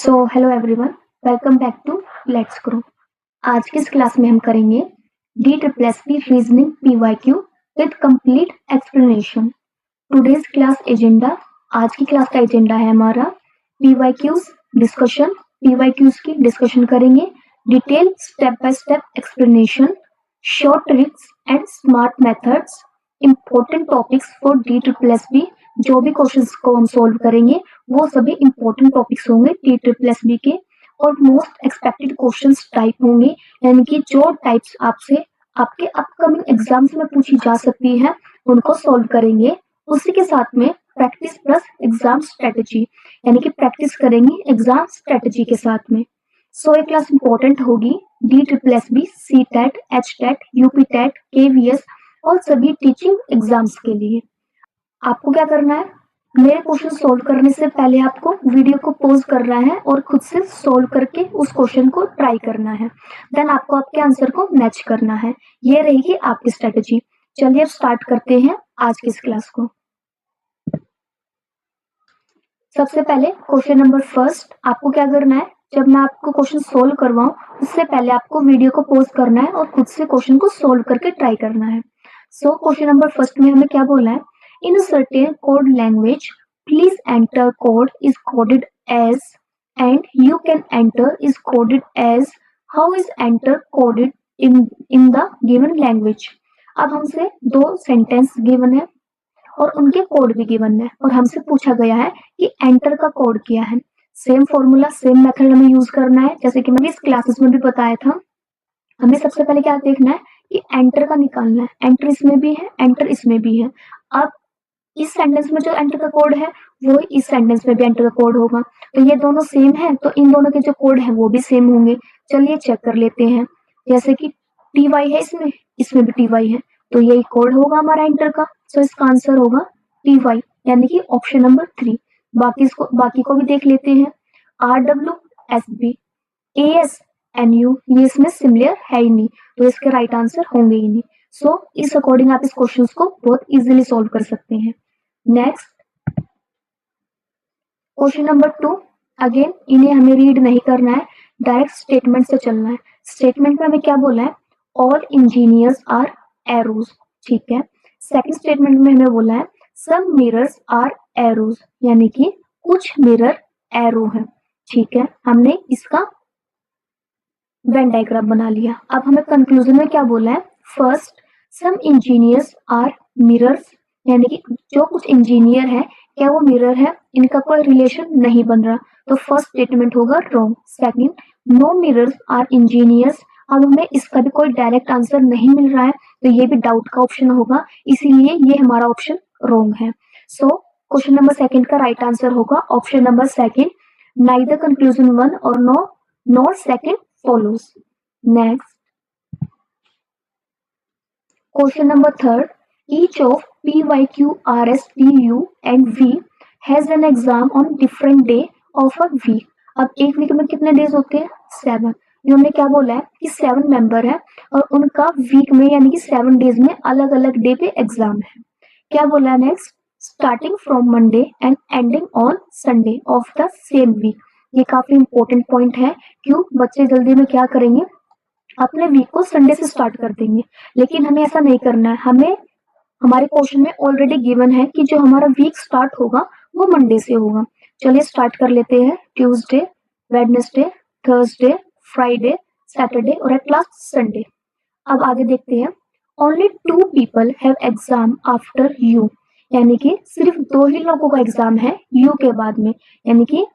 Hello everyone, welcome back to Let's Grow. आज की इस क्लास में हम करेंगे DSSP reasoning PYQ with complete explanation. Today's class agenda, आज की क्लास का एजेंडा है हमारा PYQs डिस्कशन। PYQs की डिस्कशन करेंगे, detail step by step explanation, short tricks and smart methods, important topics for DSSP। जो भी क्वेश्चंस को हम सॉल्व करेंगे वो सभी इंपॉर्टेंट टॉपिक्स होंगे DSSP के, और मोस्ट एक्सपेक्टेड क्वेश्चंस टाइप होंगे, यानी कि जो टाइप्स आपसे आपके अपकमिंग एग्जाम्स में पूछी जा सकती है उनको सॉल्व करेंगे। उसी के साथ में प्रैक्टिस प्लस एग्जाम स्ट्रेटेजी, यानी कि प्रैक्टिस करेंगे एग्जाम स्ट्रेटेजी के साथ में। ये क्लास इंपॉर्टेंट होगी DSSB, CTET, HTET, UPTET, KVS और सभी टीचिंग एग्जाम्स के लिए। आपको क्या करना है, मेरे क्वेश्चन सॉल्व करने से पहले आपको वीडियो को पॉज करना है और खुद से सॉल्व करके उस क्वेश्चन को ट्राई करना है। देन आपको आपके आंसर को मैच करना है। ये रहेगी आपकी स्ट्रेटेजी। चलिए अब स्टार्ट करते हैं आज की इस क्लास को। सबसे पहले क्वेश्चन नंबर फर्स्ट, आपको क्या करना है, जब मैं आपको क्वेश्चन सोल्व करवाऊं उससे पहले आपको वीडियो को पॉज करना है और खुद से क्वेश्चन को सोल्व करके ट्राई करना है। क्वेश्चन नंबर फर्स्ट में हमें क्या बोला है, in a certain code language, please enter code is coded as and you can enter is coded as, how is enter coded in the given language। अब हमसे दो सेंटेंस गिवन है और उनके कोड भी गिवन है और हमसे पूछा गया है कि एंटर का कोड क्या है। सेम फॉर्मूला सेम मेथड हमें यूज करना है, जैसे कि मैंने इस क्लासेस में भी बताया था। हमें सबसे पहले क्या देखना है कि एंटर का निकालना है। एंटर इसमें भी है, एंटर इसमें भी है। अब इस सेंटेंस में जो एंटर का कोड है वो इस सेंटेंस में भी एंटर का कोड होगा, तो ये दोनों सेम है, तो इन दोनों के जो कोड है वो भी सेम होंगे। चलिए चेक कर लेते हैं, जैसे कि TY है इसमें, इसमें भी TY है, तो यही कोड होगा हमारा एंटर का। इसका आंसर होगा TY, यानी कि ऑप्शन नंबर 3। बाकी को भी देख लेते हैं। RWSB ASNU, ये इसमें सिमिलर है ही नहीं, तो इसके राइट आंसर होंगे ही नहीं। इस अकॉर्डिंग आप इस क्वेश्चन को बहुत इजीली सॉल्व कर सकते हैं। नेक्स्ट क्वेश्चन नंबर 2, अगेन इन्हें हमें रीड नहीं करना है, डायरेक्ट स्टेटमेंट से चलना है। स्टेटमेंट में हमें क्या बोला है, ऑल इंजीनियर्स आर एरोज, ठीक है। सेकंड स्टेटमेंट में हमें बोला है सम मिरर्स आर एरोज, यानी कि कुछ मिरर एरो है, ठीक है। हमने इसका वेन डायग्राम बना लिया। अब हमें कंक्लूजन में क्या बोला है, first some engineers are mirrors, यानी कि जो कुछ इंजीनियर है क्या वो मिरर है, इनका कोई रिलेशन नहीं बन रहा, तो फर्स्ट स्टेटमेंट होगा wrong. Second, no mirrors are engineers, अब हमें इसका भी कोई डायरेक्ट आंसर नहीं मिल रहा है, तो ये भी डाउट का ऑप्शन होगा, इसीलिए ये हमारा ऑप्शन रॉन्ग है। क्वेश्चन नंबर सेकंड का राइट आंसर होगा option number second, neither conclusion 1 और nor second follows। Next, question number third, each of PYQ, RS, TU and V has an exam on different day of a week। अब एक week में कितने days होते हैं, 7। इन्होंने क्या बोला है कि 7 मेंबर है और उनका वीक में यानी कि 7 डेज में अलग अलग डे पे एग्जाम है। क्या बोला है next, starting from Monday and ending on Sunday of the same week. ये काफी इंपॉर्टेंट पॉइंट है, क्यों, बच्चे जल्दी में क्या करेंगे, अपने वीक को संडे से स्टार्ट कर देंगे, लेकिन हमें ऐसा नहीं करना है। हमें हमारे क्वेश्चन में ऑलरेडी गिवन है कि जो हमारा वीक स्टार्ट होगा वो मंडे से होगा। चलिए स्टार्ट कर लेते हैं, Tuesday, Wednesday, Thursday, Friday, Saturday और एट लास्ट संडे। अब आगे देखते हैं, only 2 people have exam after you, यानी कि सिर्फ 2 ही लोगों का एग्जाम है यू के बाद में, यानी कि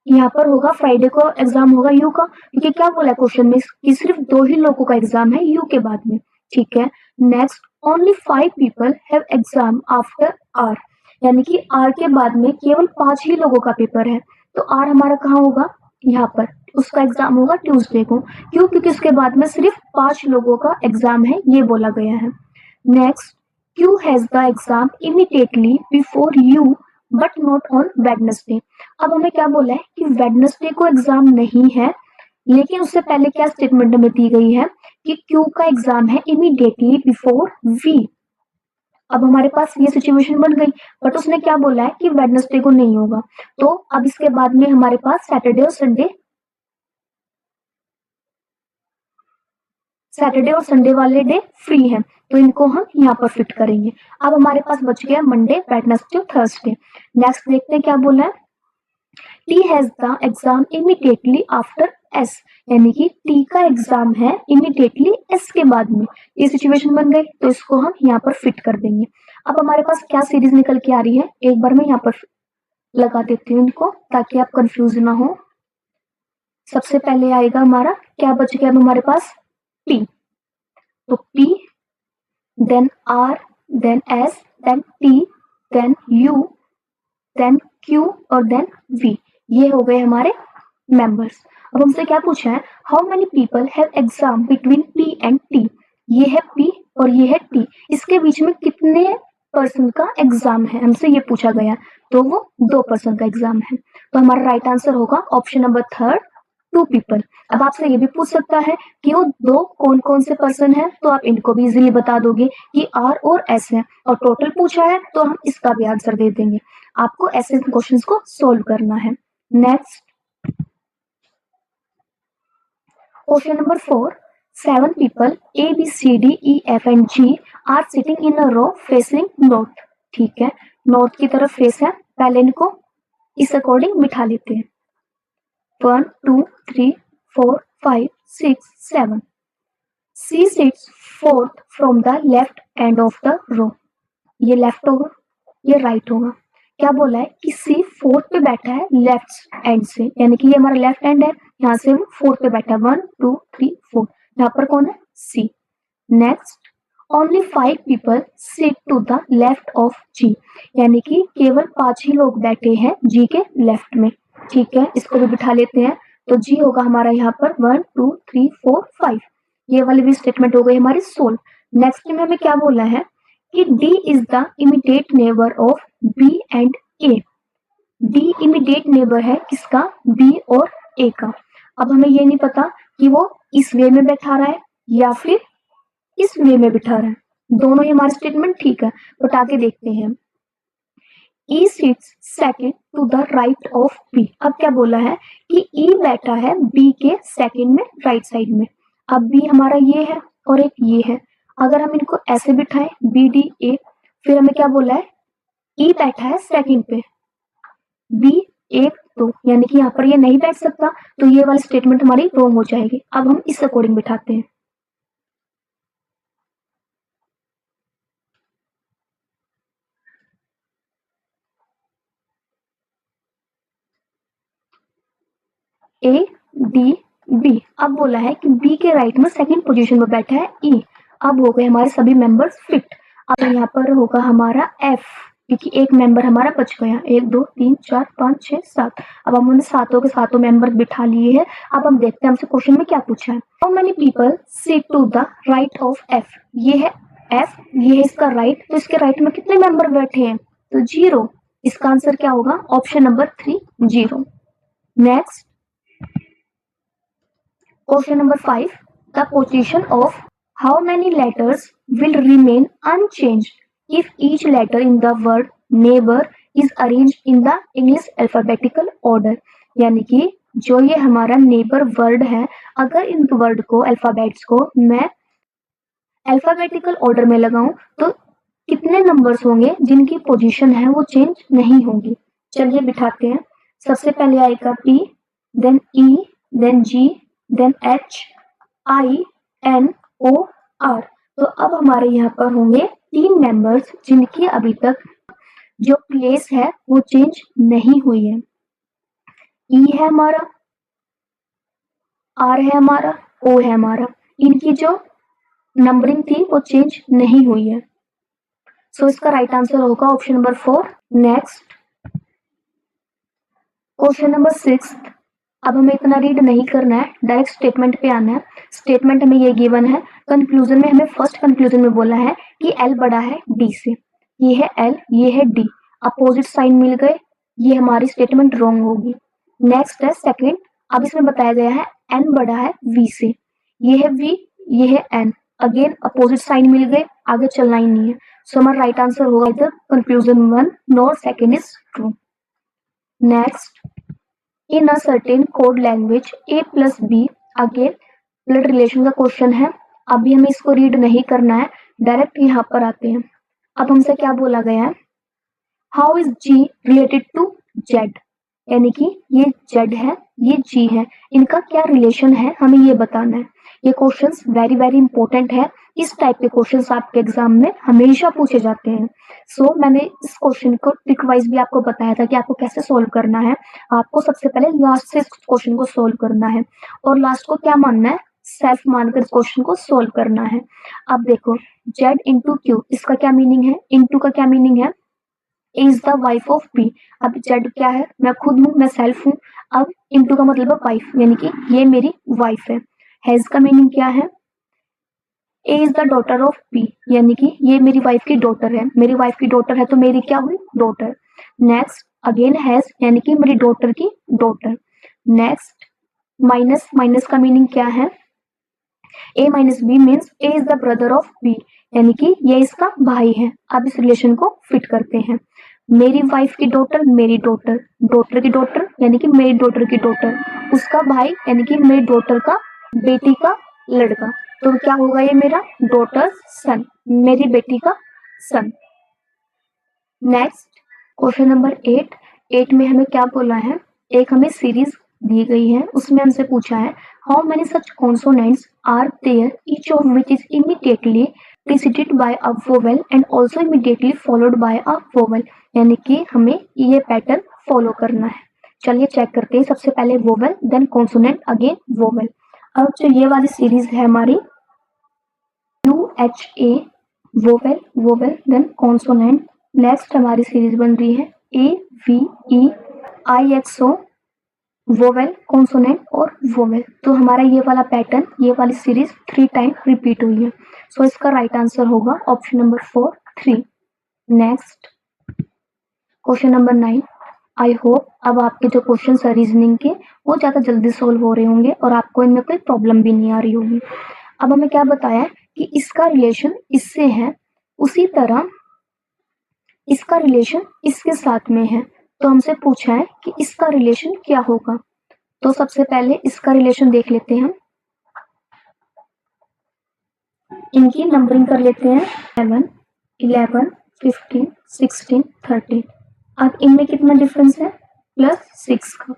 यहाँ पर होगा फ्राइडे को एग्जाम होगा यू का, क्योंकि क्या बोला है क्वेश्चन में कि सिर्फ 2 ही लोगों का एग्जाम है यू के बाद में, ठीक है। Next, only 5 people have exam after R, यानी कि आर के बाद में केवल 5 ही लोगों का पेपर है, तो आर हमारा कहाँ होगा, यहाँ पर, उसका एग्जाम होगा ट्यूसडे को। क्यों, क्योंकि उसके बाद में सिर्फ 5 लोगों का एग्जाम है, ये बोला गया है। Next, Q has the exam immediately before you but not on Wednesday. अब हमें क्या बोला है कि वेडनेसडे को एग्जाम नहीं है, लेकिन उससे पहले क्या स्टेटमेंट हमें दी गई है कि क्यू का एग्जाम है इमीडिएटली बिफोर वी। अब हमारे पास ये सिचुएशन बन गई, बट उसने क्या बोला है कि वेडनेसडे को नहीं होगा, तो अब इसके बाद में हमारे पास सैटरडे और संडे वाले डे फ्री हैं, तो इनको हम यहाँ पर फिट करेंगे। अब हमारे पास बच गया मंडे, वेडनेसडे, थर्सडे। नेक्स्ट देखते हैं क्या बोला है। T has the exam immediately after S, यानी कि टी का एग्जाम है इमीडिएटली एस के बाद में। ये सिचुएशन बन गई, तो इसको हम यहाँ पर फिट कर देंगे। अब हमारे पास क्या सीरीज निकल के आ रही है, एक बार मैं यहाँ पर लगा देती हूँ इनको ताकि आप कंफ्यूज ना हो। सबसे पहले आएगा हमारा क्या बच गया, अब हमारे पास पी, तो P, then R, then S, then T, then U, then Q और देन वी। ये हो गए हमारे मेंबर्स। अब हमसे क्या पूछा है, how many people have exam between P and T. ये है पी और ये है टी, इसके बीच में कितने पर्सन का एग्जाम है, हमसे ये पूछा गया, तो वो 2 पर्सन का एग्जाम है। तो हमारा राइट आंसर होगा ऑप्शन नंबर थर्ड, 2 पीपल। अब आपसे ये भी पूछ सकता है कि वो 2 कौन कौन से पर्सन है, तो आप इनको भी इजीली बता दोगे कि आर और एस है, और टोटल पूछा है तो हम इसका भी आंसर दे देंगे। आपको ऐसे क्वेश्चंस को सोल्व करना है। Next question number 4, 7 people A, B, C, D, E, F and G are sitting in a row facing north। ठीक है, नॉर्थ की तरफ फेस है, पहले इनको इस अकॉर्डिंग बिठा लेते हैं। 1 2 3 4 5 6 7। C sits fourth from the left end of the row। ये लेफ्ट होगा, ये राइट होगा। क्या बोला है कि सी फोर्थ पे बैठा है लेफ्ट एंड से, यानी कि ये हमारा लेफ्ट एंड है, यहाँ से वो फोर्थ पे बैठा है। 1 2 3 4, यहाँ पर कौन है, C. Next, only 5 people sit to the left of G, यानी कि केवल 5 ही लोग बैठे हैं जी के लेफ्ट में। ठीक है, इसको भी बिठा लेते हैं, तो जी होगा हमारा यहाँ पर 1 2 3 4 5। ये वाली भी स्टेटमेंट हो गई हमारी सोल्व। नेक्स्ट में हमें क्या बोला है कि D is the immediate neighbor of B and A। D immediate neighbor है किसका, B और A का। अब हमें ये नहीं पता कि वो इस वे में बैठा रहा है या फिर इस वे में बिठा रहा है, दोनों ही हमारे स्टेटमेंट ठीक है, बट आगे देखते हैं। E sits second to the right of B। अब क्या बोला है कि E बैठा है B के सेकंड में, राइट साइड में। अब B हमारा ये है और एक ये है, अगर हम इनको ऐसे बिठाएं बी डी ए, फिर हमें क्या बोला है, ई बैठा है सेकंड पे, बी एक दो, यानी कि यहाँ पर ये नहीं बैठ सकता, तो ये वाली स्टेटमेंट हमारी रॉन्ग हो जाएगी। अब हम इस अकॉर्डिंग बिठाते हैं। A D B. अब बोला है कि बी के राइट में सेकंड पोजीशन में बैठा है ई। अब हो गए हमारे सभी मेंबर्स फिट। अब यहाँ पर होगा हमारा एफ, क्योंकि एक मेंबर हमारा बच गया, 1 2 3 4 5 6 7। अब हमने सातों के सातों मेंबर बिठा लिए हैं। अब हम देखते हैं हमसे क्वेश्चन में क्या पूछा है, how many people sit to the right of F. ये है एफ, ये है इसका राइट, तो इसके राइट में कितने मेंबर बैठे हैं, तो 0। इसका आंसर क्या होगा, option number 3 0। Next question number 5, the position of how many letters will remain unchanged if each letter in the word neighbor is arranged in the English alphabetical order। यानी कि जो ये हमारा नेबर वर्ड है, अगर इन word को, alphabets को मैं अल्फाबेटिकल ऑर्डर में लगाऊं तो कितने नंबर्स होंगे जिनकी पोजीशन है वो चेंज नहीं होंगी। चलिए बिठाते हैं। सबसे पहले आएगा P, then E, then G, then H, I, N, O, R। तो अब हमारे यहाँ पर होंगे 3 मेंबर्स जिनकी अभी तक जो प्लेस है वो चेंज नहीं हुई है। E है हमारा, R है हमारा, O है हमारा, इनकी जो नंबरिंग थी वो चेंज नहीं हुई है। सो इसका राइट आंसर होगा option number 4। Next question number 6। अब हमें इतना रीड नहीं करना है, डायरेक्ट स्टेटमेंट पे आना है। स्टेटमेंट में ये गिवन है, कंक्लूजन में हमें फर्स्ट कंक्लूजन में बोला है कि एल बड़ा है डी से। ये है एल, ये है डी, अपोजिट साइन मिल गए, ये हमारी स्टेटमेंट रॉन्ग होगी। नेक्स्ट है सेकंड, अब इसमें बताया गया है एन बड़ा है वी से। ये है वी, ये है एन, अगेन अपोजिट साइन मिल गए, आगे चलना ही नहीं है, सो हमारा राइट आंसर होगा इधर conclusion 1 nor second is true. Next, in a certain code language A plus B, again blood relation का क्वेश्चन है। अभी हमें इसको रीड नहीं करना है, डायरेक्ट यहाँ पर आते हैं। अब हमसे क्या बोला गया है, how is G related to Z, यानी कि ये Z है, ये G है, इनका क्या रिलेशन है हमें ये बताना है। ये क्वेश्चंस वेरी वेरी इंपॉर्टेंट है। इस टाइप के क्वेश्चंस आपके एग्जाम में हमेशा पूछे जाते हैं। सो मैंने इस क्वेश्चन को ट्रिक वाइज भी आपको बताया था कि आपको कैसे सोल्व करना है। आपको सबसे पहले लास्ट से इस क्वेश्चन को सोल्व करना है और लास्ट को क्या मानना है, सेल्फ मानकर इस क्वेश्चन को सोल्व करना है। अब देखो, Z इंटू क्यू, इसका क्या मीनिंग है, इंटू का क्या मीनिंग है, is the wife of P. अब जेड क्या है, मैं खुद हूँ, मैं सेल्फ हूँ। अब इंटू का मतलब है वाइफ, यानी कि ये मेरी वाइफ है। हैज का मीनिंग क्या है, A is the daughter of P, यानी कि ये मेरी वाइफ की डॉटर है। मेरी वाइफ की डॉटर है तो मेरी क्या हुई, डॉटर। नेक्स्ट, अगेन हैज, यानी कि मेरी डॉटर की डॉटर। नेक्स्ट, माइनस, माइनस का मीनिंग क्या है, A minus B means A is the brother of B, यानी कि ये इसका भाई है। अब इस रिलेशन को फिट करते हैं। मेरी वाइफ की डॉटर, मेरी डॉटर, डॉटर की डॉटर यानी कि मेरी डॉटर की डॉटर, उसका भाई यानी कि मेरी डॉटर का बेटी का लड़का, तो क्या होगा ये मेरा डॉटर सन, मेरी बेटी का सन। नेक्स्ट, क्वेश्चन नंबर 8 में हमें क्या बोला है, एक हमें सीरीज दी गई है, उसमें हमसे पूछा है how many such consonants are there each of which is immediately preceded by a vowel and also immediately followed by a vowel, यानी कि हमें ये पैटर्न फॉलो करना है। चलिए चेक करते हैं। सबसे पहले vowel, then consonant, again vowel. अब जो ये वाली सीरीज है हमारी UHA, vowel, vowel, then consonant. Next हमारी सीरीज बन रही है AVEIXO, वोवेल, कॉन्सोनेंट और वोवेल। तो हमारा ये वाला पैटर्न, ये वाली सीरीज 3 टाइम रिपीट हुई है। सो इसका राइट आंसर होगा option number 4, 3। Next, question number 9। I hope अब आपके जो क्वेश्चन है रीजनिंग के वो ज़्यादा जल्दी सोल्व हो रहे होंगे और आपको इनमें कोई प्रॉब्लम भी नहीं आ रही होगी। अब हमें क्या बताया है कि इसका रिलेशन इससे है, उसी तरह इसका रिलेशन इसके साथ में है। तो हमसे पूछा है कि इसका रिलेशन क्या होगा। तो सबसे पहले इसका रिलेशन देख लेते हैं, इनकी नंबरिंग कर लेते हैं 7, 11, 15, 16, 13। अब इनमें कितना डिफरेंस है, +6 का,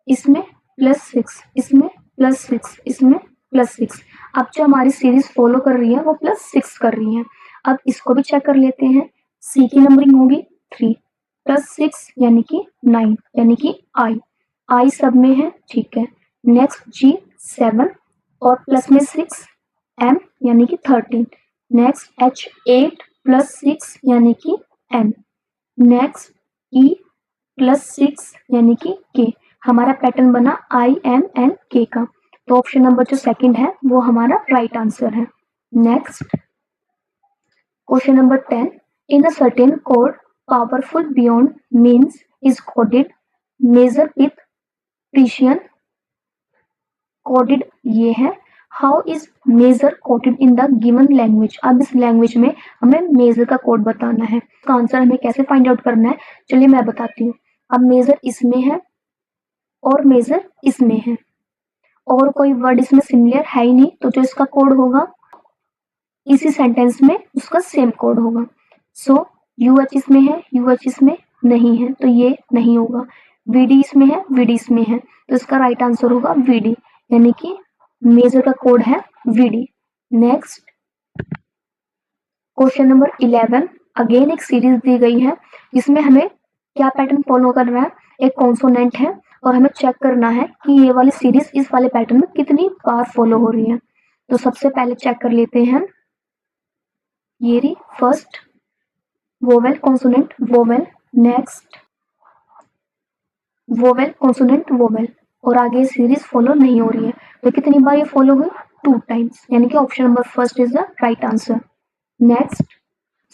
इसमें +6, इसमें +6, इसमें +6। अब जो हमारी सीरीज फॉलो कर रही है वो +6 कर रही है। अब इसको भी चेक कर लेते हैं। सी की नंबरिंग होगी 3 +6 यानी कि 9, यानी कि आई सब में है, ठीक है। नेक्स्ट G 7 और प्लस में 6, M यानी कि 13। नेक्स्ट H 8 +6 यानी कि N। नेक्स्ट E +6 यानी कि K। हमारा पैटर्न बना IMNK का। तो ऑप्शन नंबर जो सेकंड है वो हमारा राइट आंसर है। Next, question number 10। In a certain code powerful beyond means is coded major with Prussian, coded ये है। How is major coded in the given language. अब इस लैंग्वेज में हमें मेजर का कोड बताना है। इसका आंसर हमें कैसे फाइंड आउट करना है, चलिए मैं बताती हूँ। अब मेजर इसमें है और मेजर इसमें है और कोई वर्ड इसमें सिमिलर है ही नहीं, तो जो इसका कोड होगा इसी सेंटेंस में उसका सेम कोड होगा। सो UH इसमें है, UH इसमें नहीं है, तो ये नहीं होगा। VD इसमें है, VD इसमें है, तो इसका राइट आंसर होगा VD, यानी कि मेजर का कोड है VD। Next, question number 11। Again एक सीरीज दी गई है जिसमें हमें क्या पैटर्न फॉलो करना है, एक कॉन्सोनेंट है और हमें चेक करना है कि ये वाली सीरीज इस वाले पैटर्न में कितनी बार फॉलो हो रही है। तो सबसे पहले चेक कर लेते हैं, ये रही first vowel consonant vowel, next vowel consonant vowel, और आगे सीरीज फॉलो नहीं हो रही है। तो कितनी बार ये फॉलो हुई, 2 टाइम्स, यानी कि option number first is the right answer. Next,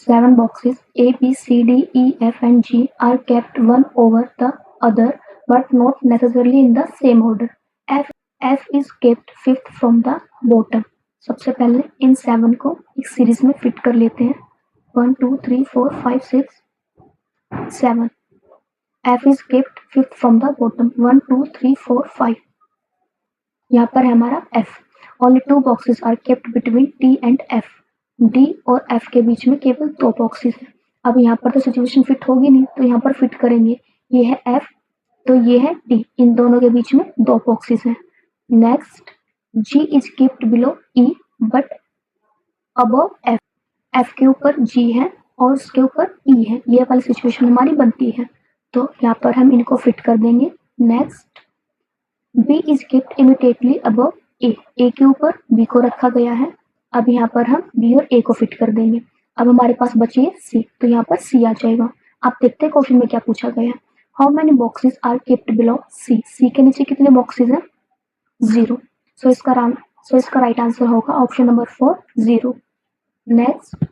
7 boxes A, B, C, D, E, F and G are kept one over the other but not necessarily in the same order. F is kept fifth from the bottom. सबसे पहले इन 7 को एक series में fit कर लेते हैं। 1 2 3 4 5 6 7. F is kept fifth from the bottom. 1 2 3 4 5. यहाँ पर है हमारा F. Only 2 boxes are kept between T and F. D और F के बीच में केवल 2 बॉक्सेस हैं. अब यहाँ पर तो सिचुएशन फिट होगी नहीं, तो यहाँ पर फिट करेंगे. ये है F, तो ये है D. इन दोनों के बीच में 2 बॉक्सेस हैं. Next, G is kept below E but above F. F के ऊपर G है और उसके ऊपर E है. ये वाली सिचुएशन हमारी बनती है, तो यहाँ पर हम इनको फिट कर देंगे. Next, B is kept immediately above A. A के ऊपर B को रखा गया है. अब यहाँ पर हम B और A को फिट कर देंगे. अब हमारे पास बची है C, तो यहाँ पर C आ जाएगा. आप देखते हैं क्वेश्चन में क्या पूछा गया है. How many boxes are kept below C. C के नीचे कितने बॉक्सेस हैं? 0. सो इसका राइट आंसर होगा option number 4, 0. Next,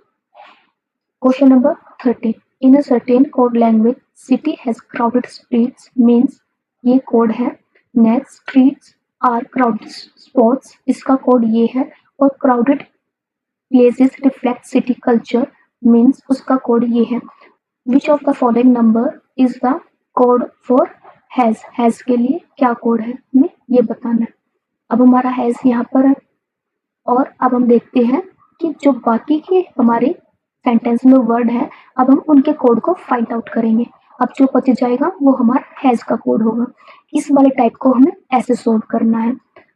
question number 13. In a certain code language city has crowded streets means, ये कोड है. Next, streets are crowded spots, इसका कोड ये है. और crowded places reflect city culture means, उसका कोड ये है. Which of the following number is the code for has. Has के लिए क्या कोड है, हमें ये बताना है. अब हमारा हैज यहाँ पर है, और अब हम देखते हैं कि जो बाकी के हमारे सेंटेंस में वर्ड है, अब हम उनके कोड को फाइंड आउट करेंगे. अब जो बच जाएगा वो हमारा हैज का कोड होगा. इस वाले टाइप को हमें ऐसे सोल्व करना है.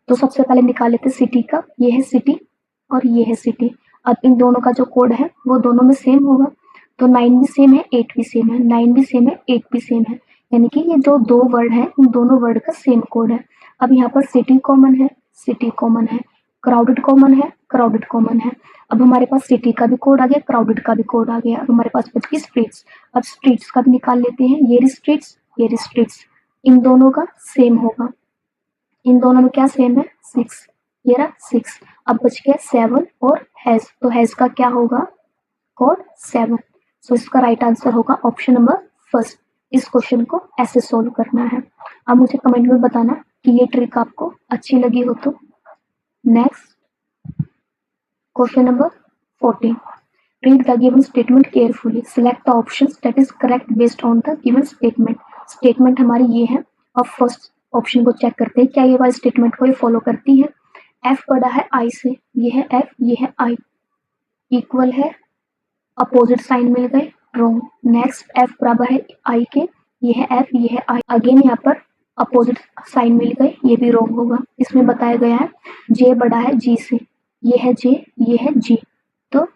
तो सबसे पहले निकाल लेते सिटी का. ये है सिटी और ये है सिटी. अब इन दोनों का जो कोड है वो दोनों में सेम होगा. तो 9 भी सेम है, 8 भी सेम है. 9 भी सेम है, 8 भी सेम है. यानी कि ये जो 2 वर्ड है, इन दोनों वर्ड का सेम कोड है. अब यहाँ पर सिटी कॉमन है, सिटी कॉमन है. क्राउडेड कॉमन है, क्राउडेड कॉमन है. अब हमारे पास सिटी का भी कोड आ गया, क्राउडेड का भी कोड आ गया. अब हमारे पास बच गई स्ट्रीट्स. अब स्ट्रीट्स का भी निकाल लेते हैं. ये स्ट्रीट्स, ये स्ट्रीट्स, इन दोनों का सेम होगा. इन दोनों में क्या सेम है? 6. ये रहा 6. अब बच गया 7 और हैज. तो हैज का क्या होगा? कोड 7. सो इसका राइट आंसर होगा ऑप्शन नंबर 1. इस क्वेश्चन को ऐसे सोल्व करना है. अब मुझे कमेंट में बताना कि ये ट्रिक आपको अच्छी लगी हो तो. Next, question number 14. Read the given statement carefully. Select the options that is correct based on the given statement. Statement हमारी ये है. अब फर्स्ट ऑप्शन को चेक करते हैं, क्या ये वाली स्टेटमेंट को ये फॉलो करती है. F बड़ा है I से, ये है F, ये है I. इक्वल है, अपोजिट साइन मिल गए, रॉन्ग. नेक्स्ट, F बराबर है I के, ये है F, ये है I. अगेन यहाँ पर अपोजिट साइन मिल गए, ये भी रॉन्ग होगा. इसमें बताया गया है J बड़ा है G से, ये है J, ये है G. तो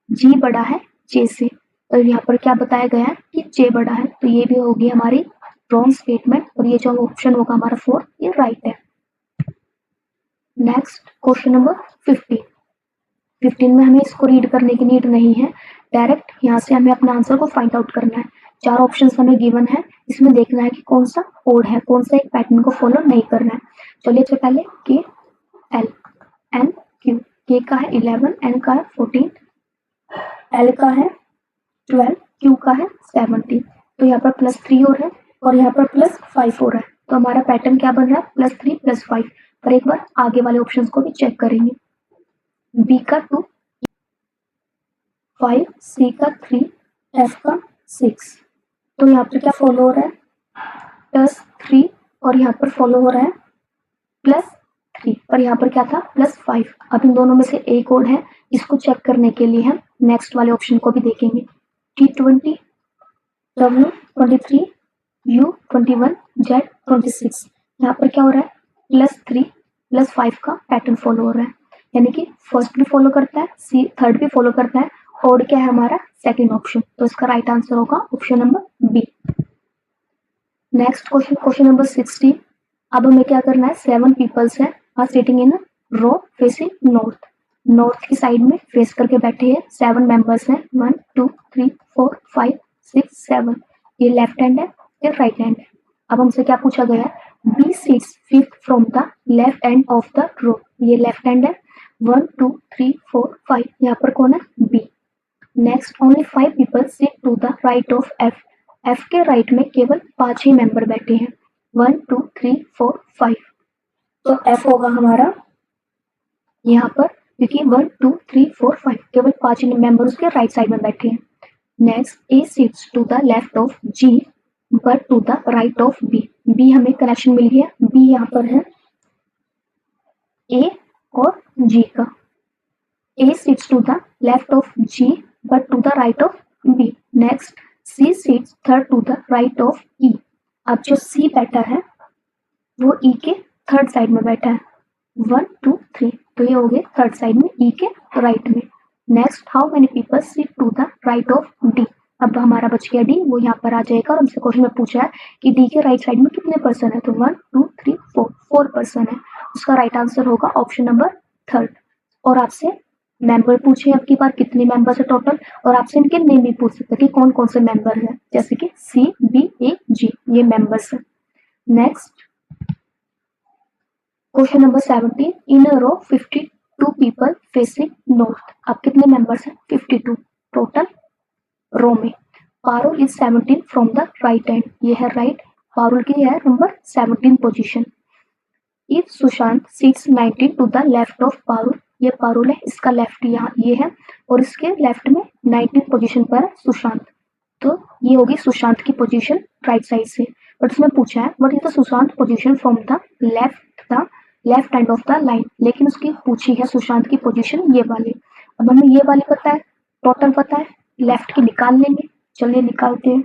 G बड़ा है J से. तो यहाँ पर क्या बताया गया है कि J बड़ा है, तो ये भी होगी हमारी रॉन्ग स्टेटमेंट. और ये जो ऑप्शन होगा हमारा 4, ये राइट है. Next, question number 15. 15 में हमें इसको रीड करने की नीड नहीं है. डायरेक्ट यहाँ से हमें अपना आंसर को फाइंड आउट करना है. 4 ऑप्शन हमें गिवन है, इसमें देखना है कि कौन सा कोड है, कौन सा एक पैटर्न को फॉलो नहीं करना है. चलिए तो पहले K L N Q. K का है 11, N का है 14, L का है 12, Q का है 17. तो यहाँ पर +3 और है, और यहाँ पर +5 और है. तो हमारा पैटर्न क्या बन रहा है? +3 +5. पर एक बार आगे वाले ऑप्शंस को भी चेक करेंगे. B का 2, 5, C का 3, F का 6. तो यहाँ पर क्या फॉलो हो रहा है? +3, और यहाँ पर फॉलो हो रहा है +3, पर यहाँ पर क्या था? +5. अब इन दोनों में से एक कोड है, इसको चेक करने के लिए हम नेक्स्ट वाले ऑप्शन को भी देखेंगे. T20, W23, U21, Z26. यहाँ पर क्या हो रहा है? +3 +5 का पैटर्न फॉलो हो रहा है. यानी कि फर्स्ट भी फॉलो करता है, थर्ड भी फॉलो करता है. और क्या है हमारा? Second option. तो इसका राइट आंसर होगा option number B. Next question, question number 16. अब हमें क्या करना है? 7 पीपल्स है are sitting in row facing north. North की साइड में फेस करके बैठे हैं 7 मेंबर्स हैं. 1 2 3 4 5 6 7. ये लेफ्ट हैंड है, ये राइट हैंड है. अब हमसे क्या पूछा गया है? B seats fifth from the left end of the row. ये लेफ्ट हैंड है. 1 2 3 4 5. यहाँ पर कौन है? B. Next, only 5 people sit to the right of F. F के राइट में केवल 5 ही मेंबर बैठे हैं. 1 2 3 4 5. तो एफ होगा हमारा यहाँ पर क्योंकि 1 2 3 4 5 केवल 5 मेंबर उसके राइट साइड में बैठे हैं। Next, A sits to the left of G but to the right of B. B हमें कनेक्शन मिल गया, बी यहाँ पर है ए और जी का। A sits to the left of G but to the right of B. Next, C sits third to the right of E. अब जो सी बैठा है वो ई के थर्ड साइड में बैठा है, 1 2 3, तो ये हो गए थर्ड साइड में ई के राइट में। Next, how many people sit to the right of D. अब हमारा बच गया डी, वो यहाँ पर आ जाएगा और हमसे क्वेश्चन में पूछा है कि डी के राइट साइड में कितने पर्सन है, तो 1 2 3 4 पर्सन है। उसका राइट आंसर होगा ऑप्शन नंबर थर्ड। और आपसे मेंबर पूछे अब की बार कितने मेंबर्स है टोटल, और आपसे इनके नेम भी पूछ सकते हैं कि कौन कौन से मेंबर है, जैसे कि सी बी ए जी, ये मेंबर्स है। Next, question number 17, in a row 52 people facing north. अब कितने मेंबर्स हैं, 52 टोटल रो में। Parul is 17 from the right hand, ये है राइट, पारुल की है number 17 position. If Sushant seats 19 to the left of Parul, ये पारुल है, इसका लेफ्ट यहाँ ये है और इसके लेफ्ट में 19 पोजीशन पर है सुशांत, तो ये होगी सुशांत की पोजीशन राइट साइड से। बट उसमें पूछा है what is the Sushant position from the left hand of the line, लेकिन उसकी पूछी है सुशांत की पोजीशन ये वाली। अब हमें ये वाली पता है, टोटल पता है, लेफ्ट की निकाल लेंगे, चलिए निकालते हैं।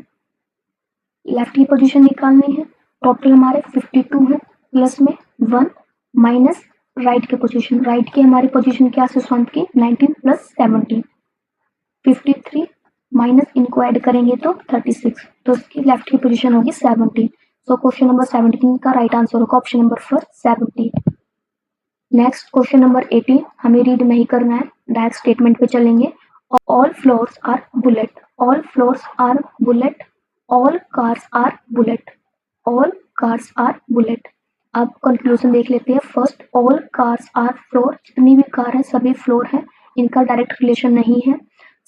लेफ्ट की पोजीशन निकालनी है, टोटल हमारे 52 है, प्लस में 1 माइनस राइट की पोजीशन, राइट की हमारी पोजीशन क्या है सुशांत की 19 प्लस 17, 53 माइनस इनको ऐड करेंगे तो 36, तो इसकी लेफ्ट की पोजीशन होगी 17। सो क्वेश्चन नंबर 17 का राइट आंसर होगा option number 4 17। Next, question number 18 हमें रीड नहीं करना है, डायरेक्ट स्टेटमेंट पे चलेंगे। All floors are bullet, all floors are bullet, all cars are bullet, all cars are bullet. अब कंक्लूजन देख लेते हैं। First, all cars are floor, जितनी भी कार है सभी फ्लोर है, इनका डायरेक्ट रिलेशन नहीं है।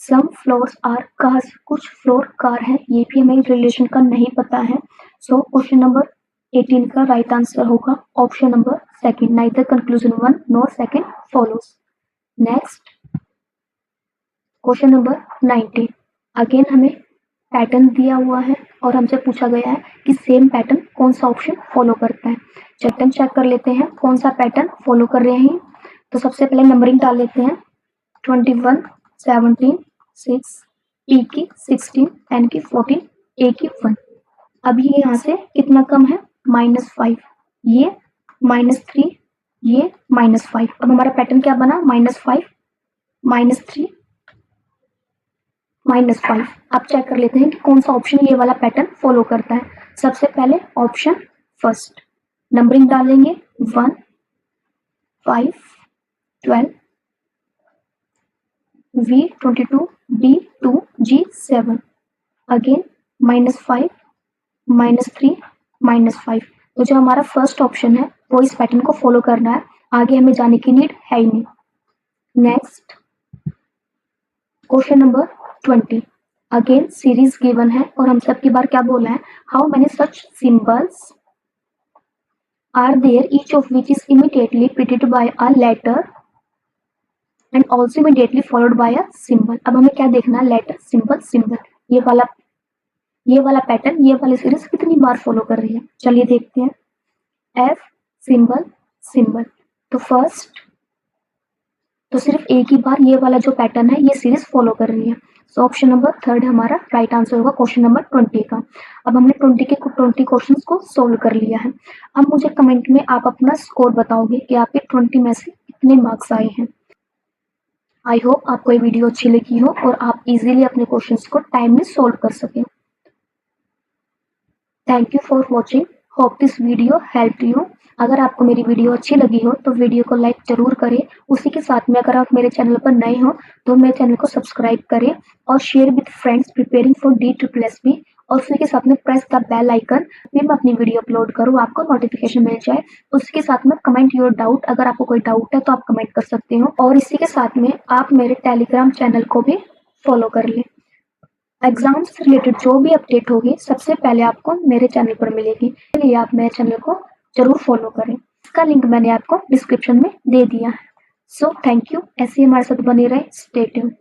सम फ्लोर्स आर कार्स, कुछ फ्लोर कार है, ये भी हमें रिलेशन का नहीं पता है। सो क्वेश्चन नंबर 18 का राइट आंसर होगा option number second, neither conclusion 1 nor second follows. Next, question number 19, again हमें पैटर्न दिया हुआ है और हमसे पूछा गया है कि सेम पैटर्न कौन सा ऑप्शन फॉलो करता है। पैटर्न चेक कर लेते हैं कौन सा पैटर्न फॉलो कर रहे हैं। तो सबसे पहले नंबरिंग डाल लेते हैं, 21 17 6, पी की 16, एन की 14, ए की 1। अब ये यहाँ से कितना कम है, -5, ये -3, ये -5। अब हमारा पैटर्न क्या बना, -5 -3 -5। अब चेक कर लेते हैं कि कौन सा ऑप्शन ये वाला पैटर्न फॉलो करता है। सबसे पहले ऑप्शन फर्स्ट, नंबरिंग डालेंगे 1 5 12, V22, B2, G7, अगेन -5 -3 -5। तो जो हमारा फर्स्ट ऑप्शन है वो इस पैटर्न को फॉलो करना है, आगे हमें जाने की नीड है ही नहीं। Next, question number 20, again series given है और हम सब की बार क्या बोला है, how many such symbols are there each of which is immediately preceded by a letter and also immediately followed by a symbol. अब हमें क्या देखना, लेटर सिंबल सिंबल, ये वाला पैटर्न, ये वाली सीरीज कितनी बार फॉलो कर रही है, चलिए देखते हैं। एफ सिंबल सिंबल, तो फर्स्ट तो सिर्फ एक ही बार ये वाला जो पैटर्न है ये सीरीज फॉलो कर रही है। सो ऑप्शन नंबर थर्ड हमारा राइट आंसर होगा क्वेश्चन नंबर 20 का। अब हमने 20 क्वेश्चंस को सोल्व कर लिया है। अब मुझे कमेंट में आप अपना स्कोर बताओगे कि आपके 20 में से कितने मार्क्स आए हैं। आई होप आपको ये वीडियो अच्छी लगी हो और आप इजीली अपने क्वेश्चंस को टाइम में सोल्व कर सकें। Thank you for watching, hope this video help you. अगर आपको मेरी वीडियो अच्छी लगी हो तो वीडियो को लाइक जरूर करें। उसी के साथ में अगर आप मेरे चैनल पर नए हो तो मेरे चैनल को सब्सक्राइब करें और share with friends preparing for DSSB, और उसी के साथ में प्रेस द बेल आइकन, फिर मैं अपनी वीडियो अपलोड करूँ आपको नोटिफिकेशन मिल जाए। उसी के साथ में कमेंट योर डाउट, अगर आपको कोई डाउट है तो आप कमेंट कर सकते हो, और इसी के साथ में आप मेरे टेलीग्राम चैनल को भी फॉलो कर लें। एग्जाम से रिलेटेड जो भी अपडेट होगी सबसे पहले आपको मेरे चैनल पर मिलेगी, इसलिए आप मेरे चैनल को जरूर फॉलो करें। इसका लिंक मैंने आपको डिस्क्रिप्शन में दे दिया है। सो थैंक यू, ऐसे ही हमारे साथ बने रहे, स्टे ट्यून्ड।